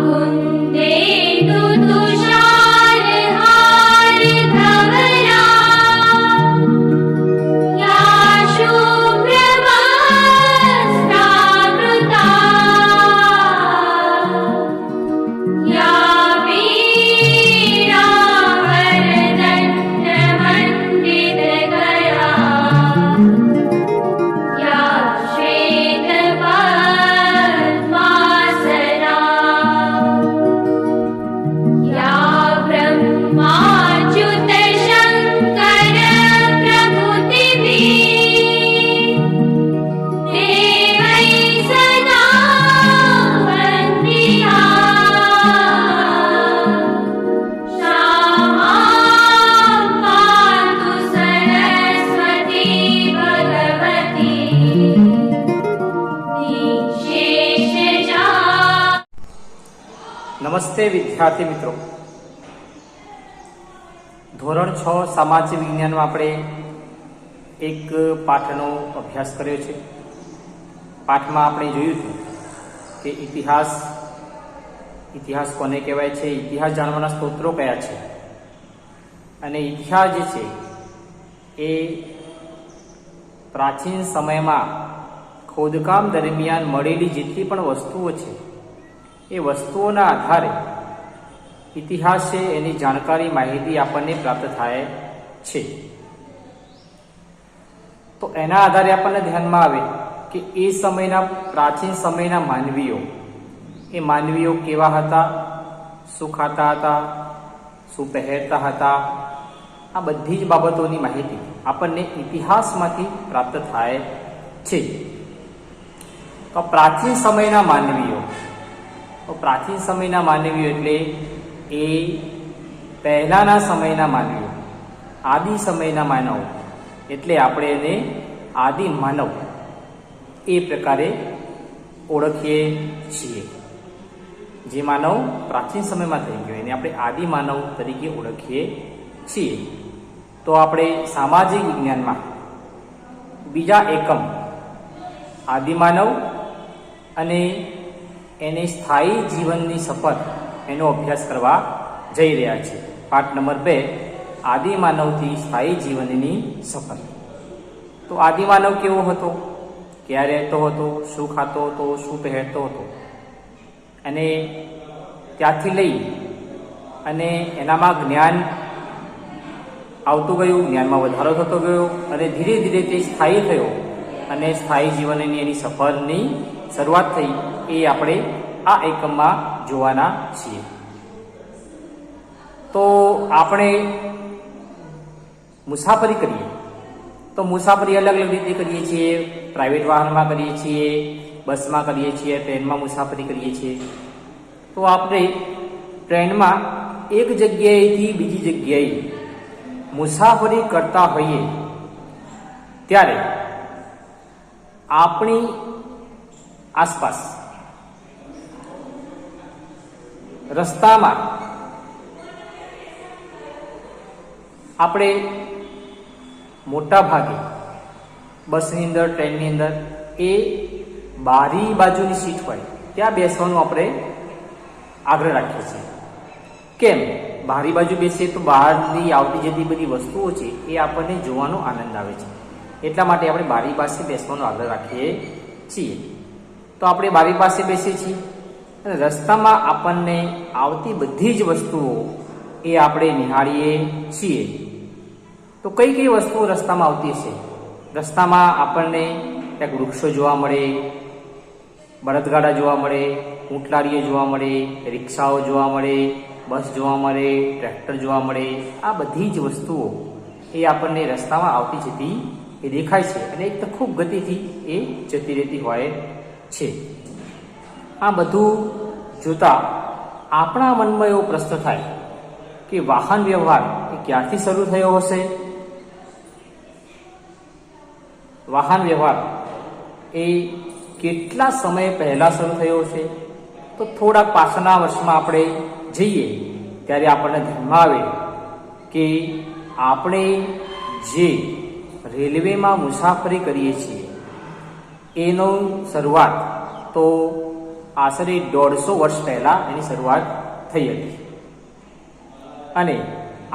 कुन्देन्दु तुषारहार धवला या शुभ्रवस्त्रावृता या वीणावरदण्डमण्डितकरा या श्वेतपद्मासना या ब्रह्माच्युतशङ्कर प्रभृतिभिः देवैः सदा वन्द्या श्यामां पातु सरस्वती भगवती निःशेषजा। નમસ્તે વિદ્યાર્થી મિત્રો, ધોરણ 6 સામાજિક વિજ્ઞાનમાં આપણે એક પાઠનો અભ્યાસ કર્યો છે. પાઠમાં આપણે જોયું હતું કે ઇતિહાસ કોને કહેવાય છે, ઇતિહાસ જાણવાના સ્ત્રોતો કયા છે, અને ઇતિહાસ જે છે એ પ્રાચીન સમયમાં ખોદકામ દરમિયાન મળેલી જેટલી પણ વસ્તુઓ છે એ વસ્તુઓના આધારે ઇતિહાસ છે એની જાણકારી માહિતી આપણને પ્રાપ્ત થાય છે. તો એના આધારે આપણને ધ્યાનમાં આવે કે એ સમયના પ્રાચીન સમયના માનવીઓ કેવા હતા, શું ખાતા હતા, શું પહેરતા હતા, આ બધી જ બાબતોની માહિતી આપણને ઇતિહાસમાંથી પ્રાપ્ત થાય છે. તો પ્રાચીન સમયના માનવીઓ એટલે એ પહેલાના સમયના માનવીઓ, આદિ સમયના માનવ એટલે આપણે એને આદિ માનવ એ પ્રકારે ઓળખીએ છીએ. જે માનવ પ્રાચીન સમયમાં થઈ ગયો એને આપણે આદિ માનવ તરીકે ઓળખીએ છીએ. તો આપણે સામાજિક વિજ્ઞાનમાં બીજા એકમ આદિમાનવ અને એને સ્થાયી જીવનની સફર એનો અભ્યાસ કરવા જઈ રહ્યા છે. પાઠ નંબર 2, આદિમાનવથી સ્થાયી જીવનની સફર. તો આદિમાનવ કેવો હતો, ક્યાં રહેતો હતો, શું ખાતો હતો, શું પહેરતો હતો, અને ત્યાંથી લઈ અને એનામાં જ્ઞાન આવતું ગયું, જ્ઞાનમાં વધારો થતો ગયો અને ધીરે ધીરે તે સ્થાયી થયો અને સ્થાયી જીવનની એની સફરની શરૂઆત થઈ. એ આપણે આ એકમમાં જોવાના છીએ. તો આપણે મુસાફરી કરીએ તો મુસાફરી અલગ અલગ રીતે કરીએ છીએ. પ્રાઇવેટ વાહનમાં કરીએ છીએ, બસમાં કરીએ છીએ, ટ્રેનમાં મુસાફરી કરીએ છીએ. તો આપણે ટ્રેનમાં એક જગ્યાએથી બીજી જગ્યાએ મુસાફરી કરતા હોઈએ ત્યારે આપણી આસપાસ રસ્તામાં આપણે મોટા ભાગે બસની અંદર, ટ્રેનની અંદર એ બારી બાજુની સીટ હોય ત્યાં બેસવાનું આપણે આગ્રહ રાખીએ છીએ. કેમ? બારી બાજુ બેસીએ તો બહારની આવતી જતી બધી વસ્તુઓ છે એ આપણને જોવાનો આનંદ આવે છે. એટલા માટે આપણે બારી પાસે બેસવાનો આગ્રહ રાખીએ છીએ. તો આપણે બારી પાસે બેસીએ છીએ અને રસ્તામાં આપણને આવતી બધી જ વસ્તુઓ એ આપણે નિહાળીએ છીએ. તો કઈ કઈ વસ્તુઓ રસ્તામાં આવતી હશે? રસ્તામાં આપણને ક્યાંક વૃક્ષો જોવા મળે, બળદગાડા જોવા મળે, ઊંટલારીઓ જોવા મળે, રિક્ષાઓ જોવા મળે, બસ જોવા મળે, ટ્રેક્ટર જોવા મળે. આ બધી જ વસ્તુઓ એ આપણને રસ્તામાં આવતી જતી એ દેખાય છે અને એક તો ખૂબ ગતિથી એ જતી રહેતી હોય છે. આ બધું જોતા આપણા મનમાં એવો પ્રશ્ન થાય કે વાહન વ્યવહાર એ ક્યારથી શરૂ થયો હશે? વાહન વ્યવહાર એ કેટલા સમય પહેલા શરૂ થયો છે? તો થોડાક પાછળના વર્ષમાં આપણે જઈએ ત્યારે આપણને ધ્યાનમાં આવે કે આપણે જે રેલવેમાં મુસાફરી કરીએ છીએ એનો શરૂઆત તો આશરે 150 વર્ષ પહેલાં એની શરૂઆત થઈ હતી. અને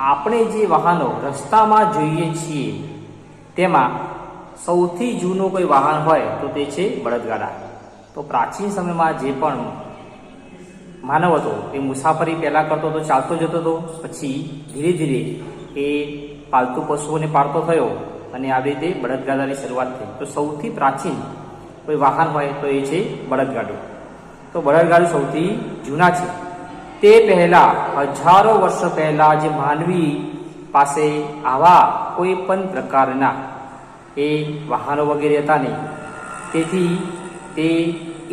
આપણે જે વાહનો રસ્તામાં જોઈએ છીએ તેમાં સૌથી જૂનું કોઈ વાહન હોય તો તે છે બળદગાડા. તો પ્રાચીન સમયમાં જે પણ માનવ હતો એ મુસાફરી પહેલાં કરતો તો ચાલતો જતો હતો, પછી ધીરે ધીરે એ પાલતુ પશુઓને પાળતો થયો અને આવી રીતે બળદગાડાની શરૂઆત થઈ. તો સૌથી પ્રાચીન કોઈ વાહન હોય તો એ છે બળદગાડું. તો બળદગાડું સૌથી જૂના છે. તે પહેલાં હજારો વર્ષ પહેલાં જે માનવી પાસે આવા કોઈ પણ પ્રકારના એ વાહનો વગેરે હતા નહીં, તેથી તે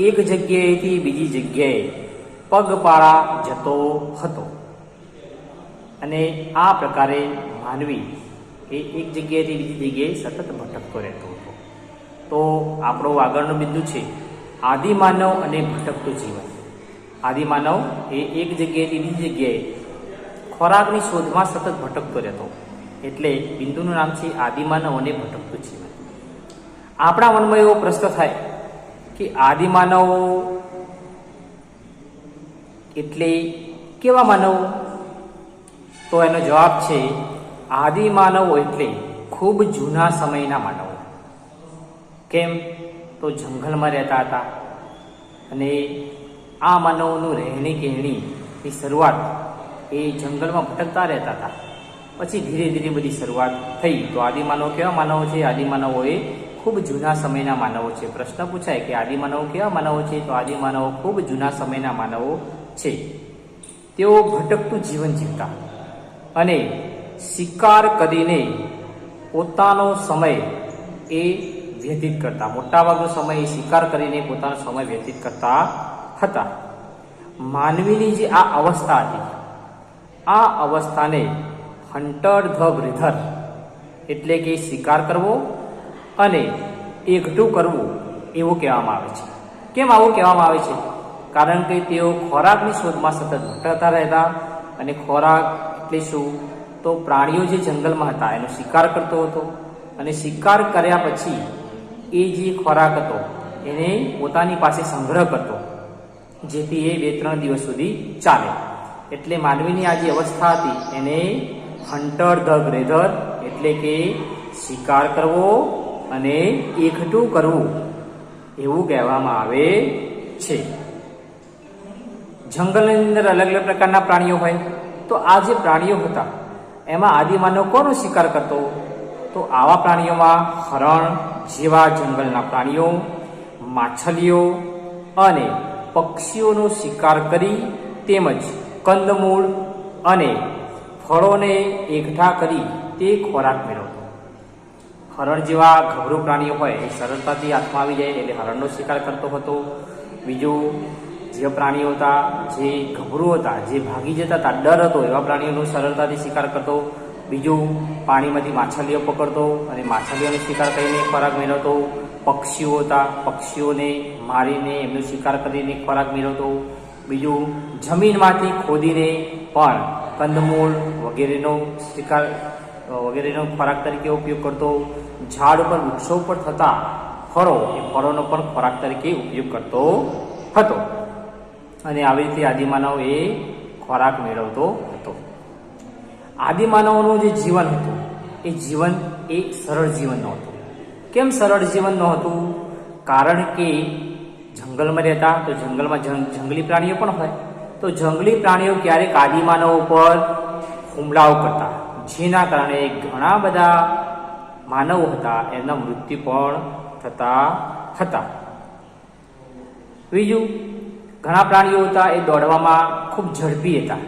એક જગ્યાએથી બીજી જગ્યાએ પગપાળા જતો હતો. અને આ પ્રકારે માનવી એ એક જગ્યાએથી બીજી જગ્યાએ સતત ભટકતો રહેતો હતો. તો આપણો આગળનો બિંદુ છે આદિમાનવ અને ભટકતું જીવન. આદિમાનવ એ એક જગ્યાએથી બીજી જગ્યાએ ખોરાકની શોધમાં સતત ભટકતો રહેતો, એટલે બિંદુનું નામ છે આદિમાનવ અને ભટકતું જીવન. આપણા મનમાં એવો પ્રશ્ન થાય કે આદિમાનવ એટલે કેવા માનવ? તો એનો જવાબ છે આદિમાનવો એટલે ખૂબ જૂના સમયના માનવો. કેમ? તો જંગલમાં રહેતા હતા અને આ માનવોનું રહેણી કહેણીની શરૂઆત એ જંગલમાં ભટકતા રહેતા હતા. પછી ધીરે ધીરે બધી શરૂઆત થઈ. તો આદિમાનવ કેવા માનવો છે? આદિમાનવો એ ખૂબ જૂના સમયના માનવો છે. પ્રશ્ન પૂછાય કે આદિમાનવો કેવા માનવો છે? તો આદિમાનવો ખૂબ જૂના સમયના માનવો છે. તેઓ ભટકતું જીવન જીવતા અને શિકાર કરીને પોતાનો સમય એ વ્યતીત કરતા. મોટાભાગનો સમય એ શિકાર કરીને પોતાનો સમય વ્યતીત કરતા હતા. માનવીની જે આ અવસ્થા હતી, આ અવસ્થાને હન્ટર ધ ગ્રેધર એટલે કે શિકાર કરવો અને એકઠું કરવું એવું કહેવામાં આવે છે. કેમ આવું કહેવામાં આવે છે? કારણ કે તેઓ ખોરાકની શોધમાં સતત ભટકતા રહેતા. અને ખોરાક એટલે શું? તો પ્રાણીઓ જે જંગલમાં હતા એનો શિકાર કરતો હતો અને શિકાર કર્યા પછી એ જે ખોરાક હતો એને પોતાની પાસે સંગ્રહ કરતો, જેથી એ 2-3 દિવસ સુધી ચાલે. એટલે માનવીની આ જે અવસ્થા હતી એને હન્ટર ધ ગ્રેધર એટલે કે શિકાર કરવો અને એકઠું કરવું એવું કહેવામાં આવે છે. જંગલની અંદર અલગ અલગ પ્રકારના પ્રાણીઓ હોય. તો આ જે પ્રાણીઓ હતા એમાં આદિમાનવ કોનો શિકાર કરતો? તો આવા પ્રાણીઓમાં હરણ જેવા જંગલના પ્રાણીઓ, માછલીઓ અને પક્ષીઓનો શિકાર કરી તેમજ કંદમૂળ અને ફળોને એકઠા કરી તે ખોરાક મેળવતો. હરણ જેવા ગભરું પ્રાણીઓ હોય એ સરળતાથી હાથમાં આવી જાય એટલે હરણનો શિકાર કરતો હતો. બીજું જે પ્રાણીઓ હતા જે ગભરું હતા, જે ભાગી જતા હતા, ડર હતો, એવા પ્રાણીઓનો સરળતાથી શિકાર કરતો. બીજું પાણીમાંથી માછલીઓ પકડતો અને માછલીઓનો શિકાર કરીને ખોરાક મેળવતો. પક્ષીઓ હતા, પક્ષીઓને મારીને એમનો શિકાર કરીને ખોરાક મેળવતો. બીજું જમીનમાંથી ખોદીને પણ કંદમૂળ વગેરેનો શિકાર વગેરેનો ખોરાક તરીકે ઉપયોગ કરતો. ઝાડ ઉપર વૃક્ષો પર થતા ફળો, એ ફળોનો પણ ખોરાક તરીકે ઉપયોગ કરતો હતો. અને આવી રીતે આદિમાનવ એ ખોરાક મેળવતો હતો. આદિમાનવનું જે જીવન હતું એ જીવન એ સરળ જીવન નહોતું. કેમ સરળ જીવન નહોતું? કારણ કે જંગલમાં રહેતા, તો જંગલમાં જંગલી પ્રાણીઓ પણ હોય. તો જંગલી પ્રાણીઓ ક્યારેક આદિમાનવ ઉપર હુમલાઓ કરતા, જેના કારણે ઘણા બધા માનવો હતા એમના મૃત્યુ પણ થતા હતા. બીજું, ઘણા પ્રાણીઓ હતા એ દોડવામાં ખૂબ ઝડપી હતા,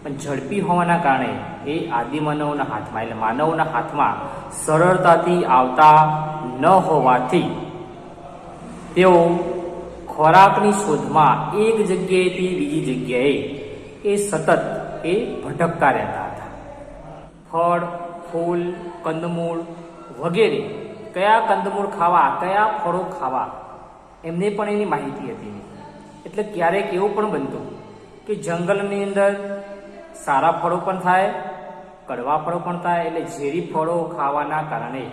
પણ ઝડપી હોવાના કારણે એ આદિમાનવના હાથમાં એટલે માનવના હાથમાં સરળતાથી આવતા ન હોવાથી તેઓ ખોરાકની શોધમાં એક જગ્યાએથી બીજી જગ્યાએ એ સતત એ ભટકતા રહેતા હતા. ફળ, ફૂલ, કંદમૂળ વગેરે કયા કંદમૂળ ખાવા, કયા ફળો ખાવા એમને પણ એની માહિતી હતી. એટલે ક્યારેક એવું પણ બનતું કે જંગલની અંદર સારા ફળો પણ થાય, કડવા ફળો પણ થાય. એટલે ઝેરી ફળો ખાવાના કારણે,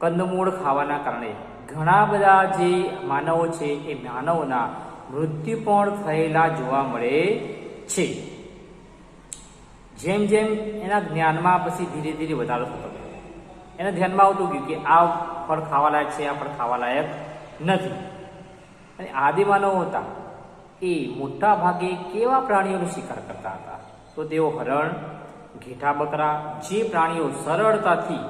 કંદમૂળ ખાવાના કારણે ઘણા બધા જે માનવો છે એ માનવોના મૃત્યુ પણ થયેલા જોવા મળે છે. જેમ જેમ એના જ્ઞાનમાં પછી ધીરે ધીરે વધારો થતો ગયો. એના ધ્યાનમાં આવતું ગયું કે આ ફળ ખાવા લાયક છે, આ ફળ ખાવા લાયક નથી. અને આદિમાનવો હતા એ મોટા ભાગે કેવા પ્રાણીઓનો શિકાર કરતા હતા? તો તેઓ હરણ, ઘેટા બકરા, જે પ્રાણીઓ સરળતાથી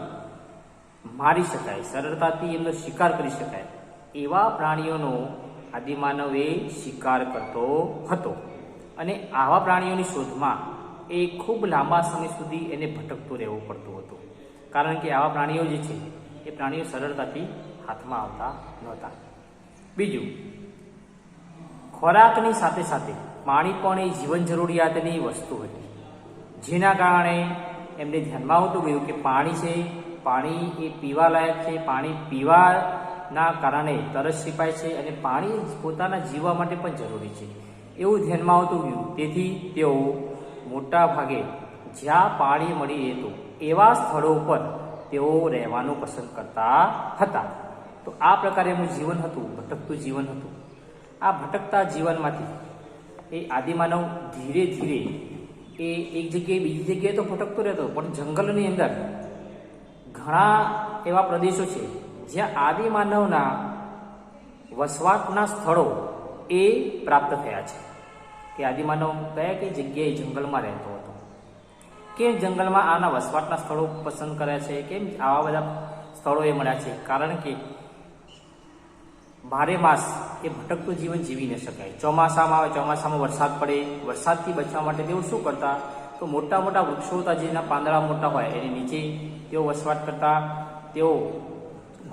મારી શકાય, સરળતાથી એમનો શિકાર કરી શકાય એવા પ્રાણીઓનો આદિમાનવે શિકાર કરતો હતો. અને આવા પ્રાણીઓની શોધમાં એ ખૂબ લાંબા સમય સુધી એને ભટકતું રહેવું પડતું હતું. કારણ કે આવા પ્રાણીઓ જે છે એ પ્રાણીઓ સરળતાથી હાથમાં આવતા નહોતા. બીજું, ખોરાકની સાથે સાથે પાણી પણ એ જીવન જરૂરિયાતની વસ્તુ હતી. જેના કારણે એમને ધ્યાનમાં આવતું ગયું કે પાણી છે, પાણી એ પીવા લાયક છે, પાણી પીવાના કારણે તરસ છીપાય છે અને પાણી પોતાના જીવવા માટે પણ જરૂરી છે એવું ધ્યાનમાં આવતું ગયું. તેથી તેઓ મોટા ભાગે જ્યાં પાણી મળી રહેતું એવા સ્થળો પર તેઓ રહેવાનું પસંદ કરતા હતા. તો આ પ્રકારે એમનું જીવન હતું, ભટકતું જીવન હતું. આ ભટકતા જીવનમાંથી એ આદિમાનવ ધીરે ધીરે એ એક જગ્યાએ બીજી જગ્યાએ તો ભટકતો રહેતો, પણ જંગલની અંદર ઘણા એવા પ્રદેશો છે જ્યાં આદિમાનવના વસવાટના સ્થળો એ પ્રાપ્ત થયા છે. કે આદિમાનવ કયા કઈ જગ્યાએ જંગલમાં રહેતો હતો, કેમ જંગલમાં આના વસવાટના સ્થળો પસંદ કર્યા છે, કેમ આવા બધા સ્થળો એ મળ્યા છે? કારણ કે બારે માસ એ ભટકતું જીવન જીવી ન શકાય. ચોમાસામાં આવે, ચોમાસામાં વરસાદ પડે, વરસાદથી બચવા માટે તેઓ શું કરતા? તો મોટા મોટા વૃક્ષો હતા જેના પાંદડા મોટા હોય એની નીચે તેઓ વસવાટ કરતા. તેઓ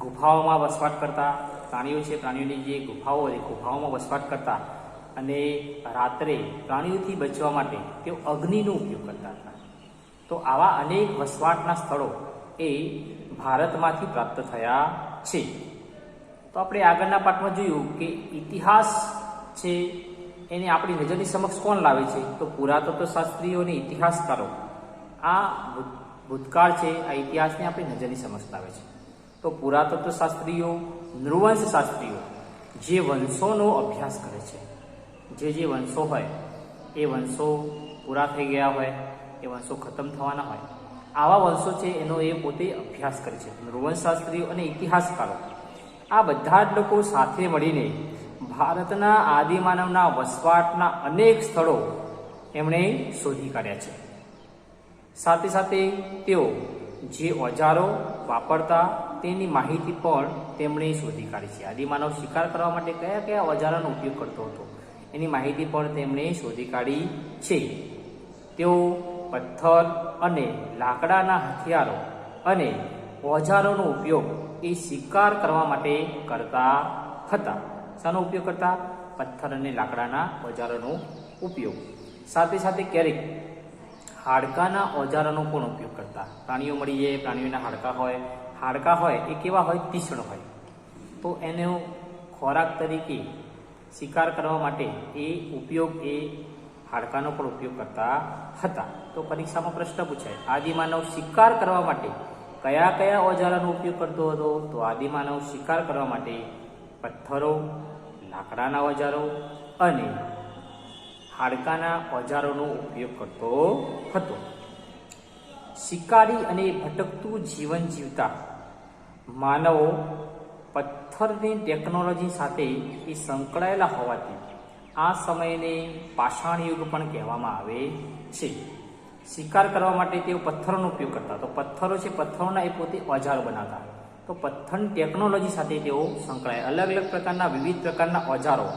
ગુફાઓમાં વસવાટ કરતા. પ્રાણીઓ છે, પ્રાણીઓની જે ગુફાઓ હોય ગુફાઓમાં વસવાટ કરતા. અને રાત્રે પ્રાણીઓથી બચવા માટે તેઓ અગ્નિનો ઉપયોગ કરતા હતા. તો આવા અનેક વસવાટના સ્થળો એ ભારતમાંથી પ્રાપ્ત થયા છે. તો આપણે આગળના પાઠમાં જોયું કે ઇતિહાસ છે એને આપણી નજરની સમક્ષ કોણ લાવે છે? તો પુરાતત્વશાસ્ત્રીઓ અને ઇતિહાસકારો આ ભૂતકાળ છે, આ ઇતિહાસને આપણી નજરની સમક્ષ લાવે છે. તો પુરાતત્વશાસ્ત્રીઓ, નૃવંશશાસ્ત્રીઓ જે વંશોનો અભ્યાસ કરે છે, જે વંશો હોય એ વંશો પૂરા થઈ ગયા હોય, એ વંશો ખતમ થવાના હોય, આવા વંશો છે એનો એ પોતે અભ્યાસ કરે છે. નૃવંશશાસ્ત્રીઓ અને ઇતિહાસકારો આ બધા જ લોકો સાથે મળીને ભારતના આદિમાનવના વસવાટના અનેક સ્થળો એમણે શોધી કાઢ્યા છે. સાથે સાથે તેઓ જે ઓજારો વાપરતા તેની માહિતી પણ તેમણે શોધી કાઢી છે. આદિમાનવ શિકાર કરવા માટે કયા કયા ઓજારોનો ઉપયોગ કરતો હતો એની માહિતી પણ તેમણે શોધી કાઢી છે. તેઓ પથ્થર અને લાકડાના હથિયારો અને ઓજારોનો ઉપયોગ એ શિકાર કરવા માટે કરતા હતા. શાનો ઉપયોગ કરતા? પથ્થર અને લાકડાના ઓજારોનો ઉપયોગ. સાથે સાથે ક્યારેક હાડકાના ઓજારોનો પણ ઉપયોગ કરતા. પ્રાણીઓ મળી જાય, પ્રાણીઓના હાડકા હોય એ કેવા હોય? તીક્ષ્ણ હોય. તો એનો ખોરાક તરીકે શિકાર કરવા માટે એ હાડકાનો પણ ઉપયોગ કરતા હતા. તો પરીક્ષામાં પ્રશ્ન પૂછાય, આદિમાનવ શિકાર કરવા માટે કયા કયા ઓજારોનો ઉપયોગ કરતો હતો? તો આદિમાનવ શિકાર કરવા માટે પથ્થરો, લાકડાના ઓજારો અને હાડકાના ઓજારોનો ઉપયોગ કરતો હતો. શિકારી અને ભટકતું જીવન જીવતા માનવો પથ્થરની ટેકનોલોજી સાથે એ સંકળાયેલા હોવાથી આ સમયને પાષાણ યુગ પણ કહેવામાં આવે છે. શિકાર કરવા માટે તેઓ પથ્થરોનો ઉપયોગ કરતા. તો પથ્થરો છે, પથ્થરોના એ પોતે ઓજારો બનાવતા. તો પથ્થરની ટેકનોલોજી સાથે તેઓ સંકળાયા. અલગ અલગ પ્રકારના, વિવિધ પ્રકારના ઓજારો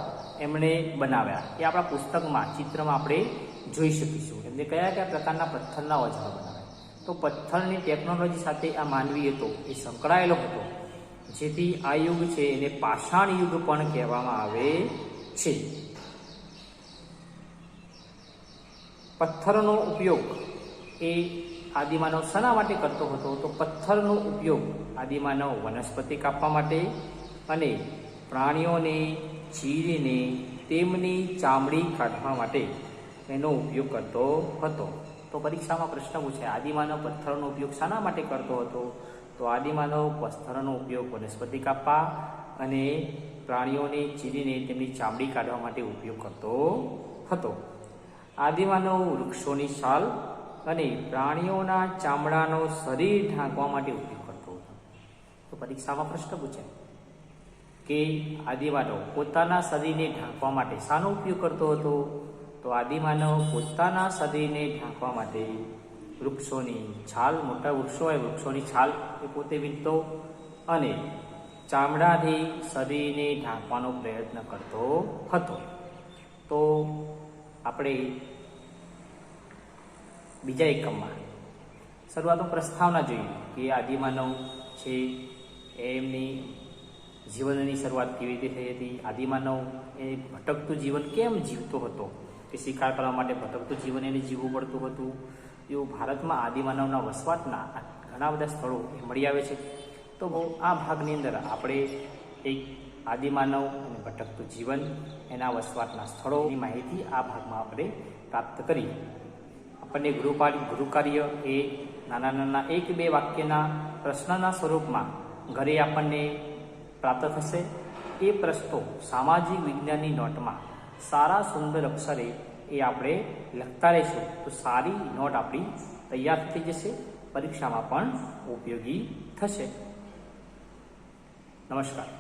એમણે બનાવ્યા. એ આપણા પુસ્તકમાં, ચિત્રમાં આપણે જોઈ શકીશું. એમને કયા કયા પ્રકારના પથ્થરના ઓજારો બનાવ્યા. તો પથ્થરની ટેકનોલોજી સાથે આ માનવી હતો એ સંકળાયેલો હતો, જેથી આ યુગ છે એને પાષાણ યુગ પણ કહેવામાં આવે છે. પથ્થરનો ઉપયોગ એ આદિમાનવ શાના માટે કરતો હતો? તો પથ્થરનો ઉપયોગ આદિમાનવ વનસ્પતિ કાપવા માટે અને પ્રાણીઓને ચીરીને તેમની ચામડી કાઢવા માટે એનો ઉપયોગ કરતો હતો. તો પરીક્ષામાં પ્રશ્ન પૂછાય, આદિમાનવ પથ્થરનો ઉપયોગ શાના માટે કરતો હતો? તો આદિમાનવ પથ્થરનો ઉપયોગ વનસ્પતિ કાપવા અને પ્રાણીઓને ચીરીને તેમની ચામડી કાઢવા માટે ઉપયોગ કરતો હતો. આદિમાનવ વૃક્ષોની છાલ અને પ્રાણીઓના ચામડાનો શરીર ઢાંકવા માટે ઉપયોગ કરતો હતો. તો પરીક્ષામાં પ્રશ્ન પૂછે કે આદિમાનવ પોતાના શરીરને ઢાંકવા માટે શાનો ઉપયોગ કરતો હતો? તો આદિમાનવ પોતાના શરીરને ઢાંકવા માટે વૃક્ષોની છાલ, મોટા વૃક્ષો હોય વૃક્ષોની છાલ એ પોતે વીણતો અને ચામડાથી શરીરને ઢાંકવાનો પ્રયત્ન કરતો હતો. તો આપણે બીજા એકમમાં શરૂઆતમાં પ્રસ્તાવના જોઈએ કે આદિમાનવ છે એમની જીવનની શરૂઆત કેવી રીતે થઈ હતી, આદિમાનવ એ ભટકતું જીવન કેમ જીવતો હતો, કે શિકાર કરવા માટે ભટકતું જીવન એને જીવવું પડતું હતું. એવું ભારતમાં આદિમાનવના વસવાટના ઘણા બધા સ્થળો મળી આવે છે. તો આ ભાગની અંદર આપણે એક આદિમાનવ અને ભટકતું જીવન, એના વસવાટના સ્થળોની માહિતી આ ભાગમાં આપણે પ્રાપ્ત કરી. આપણને ગૃહકાર્ય એ નાના નાના 1-2 વાક્યના પ્રશ્નના સ્વરૂપમાં ઘરે આપણને પ્રાપ્ત થશે. એ પ્રશ્નો સામાજિક વિજ્ઞાનની નોટમાં સારા સુંદર અક્ષરે એ આપણે લખતા રહીશું તો સારી નોટ આપણી તૈયાર થઈ જશે, પરીક્ષામાં પણ ઉપયોગી થશે. નમસ્કાર.